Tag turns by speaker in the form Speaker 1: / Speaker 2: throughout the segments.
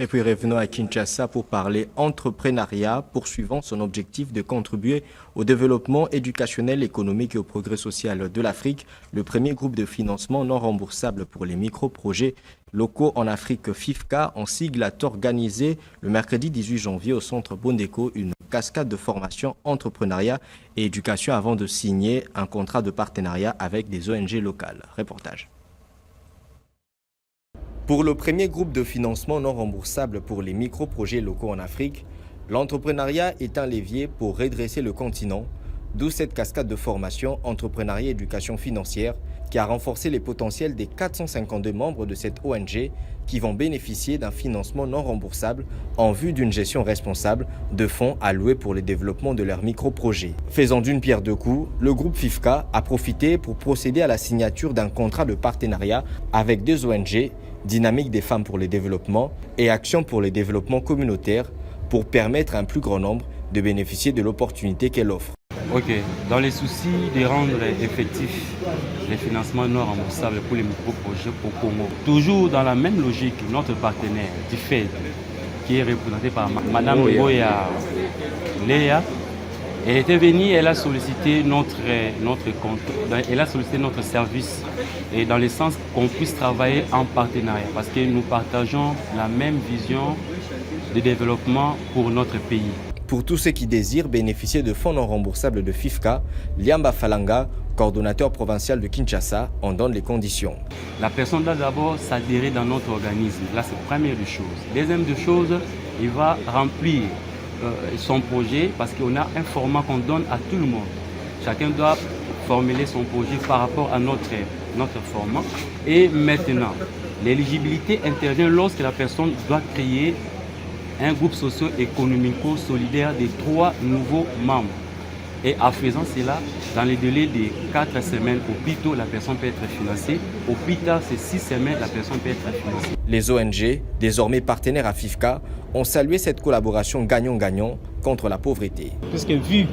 Speaker 1: Et puis revenons à Kinshasa pour parler entrepreneuriat, poursuivant son objectif de contribuer au développement éducationnel, économique et au progrès social de l'Afrique. Le premier groupe de financement non remboursable pour les micro-projets locaux en Afrique, FIFCA, en sigle, a organisé le mercredi 18 janvier au centre Bondeko une cascade de formation, entrepreneuriat et éducation avant de signer un contrat de partenariat avec des ONG locales. Reportage. Pour le premier groupe de financement non remboursable pour les micro-projets locaux en Afrique, l'entrepreneuriat est un levier pour redresser le continent, d'où cette cascade de formation entrepreneuriat et éducation financière qui a renforcé les potentiels des 452 membres de cette ONG qui vont bénéficier d'un financement non remboursable en vue d'une gestion responsable de fonds alloués pour le développement de leurs micro-projets. Faisant d'une pierre deux coups, le groupe FIFCA a profité pour procéder à la signature d'un contrat de partenariat avec deux ONG, Dynamique des femmes pour le développement et Action pour le développement communautaire, pour permettre à un plus grand nombre de bénéficier de l'opportunité qu'elle offre.
Speaker 2: Ok, dans les soucis de rendre effectifs les financements non remboursables pour les micro-projets au Congo, toujours dans la même logique, notre partenaire, DIFED, qui est représenté par Madame Boya Léa, elle était venue, elle a sollicité notre compte, elle a sollicité notre service, et dans le sens qu'on puisse travailler en partenariat, parce que nous partageons la même vision de développement pour notre pays.
Speaker 1: Pour tous ceux qui désirent bénéficier de fonds non remboursables de FIFCA, Liamba Falanga, coordonnateur provincial de Kinshasa, en donne les conditions.
Speaker 2: La personne doit d'abord s'adhérer dans notre organisme. Là, c'est la première des choses. Deuxième des choses, il va remplir son projet parce qu'on a un format qu'on donne à tout le monde. Chacun doit formuler son projet par rapport à notre format. Et maintenant, l'éligibilité intervient lorsque la personne doit créer un groupe socio-économico-solidaire de 3 nouveaux membres. Et en faisant cela, dans les délais de 4 semaines, au plus tôt, la personne peut être financée. Au plus tard, c'est 6 semaines, la personne peut être financée.
Speaker 1: Les ONG, désormais partenaires à FIFCA, ont salué cette collaboration gagnant-gagnant contre la pauvreté.
Speaker 3: Parce que vu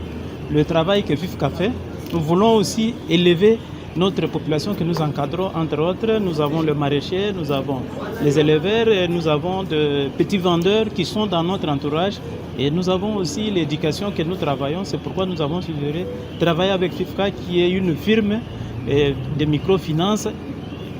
Speaker 3: le travail que FIFCA fait, nous voulons aussi élever notre population que nous encadrons, entre autres. Nous avons le maraîcher, nous avons les éleveurs, et nous avons de petits vendeurs qui sont dans notre entourage. Et nous avons aussi l'éducation que nous travaillons. C'est pourquoi nous avons suggéré travailler avec FIFCA, qui est une firme de microfinance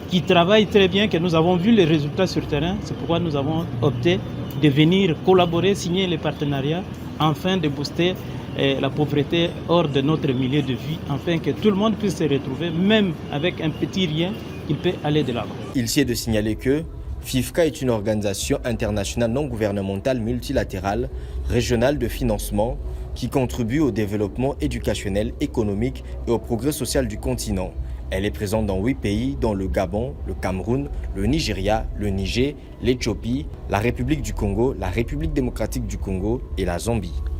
Speaker 3: qui travaille très bien, que nous avons vu les résultats sur terrain. C'est pourquoi nous avons opté de venir collaborer, signer les partenariats, afin de booster la pauvreté hors de notre milieu de vie, afin que tout le monde puisse se retrouver, même avec un petit rien, il peut aller de l'avant.
Speaker 1: Il s'y est de signaler que FIFCA est une organisation internationale non gouvernementale multilatérale, régionale de financement, qui contribue au développement éducationnel, économique et au progrès social du continent. Elle est présente dans 8 pays, dont le Gabon, le Cameroun, le Nigeria, le Niger, l'Éthiopie, la République du Congo, la République démocratique du Congo et la Zambie.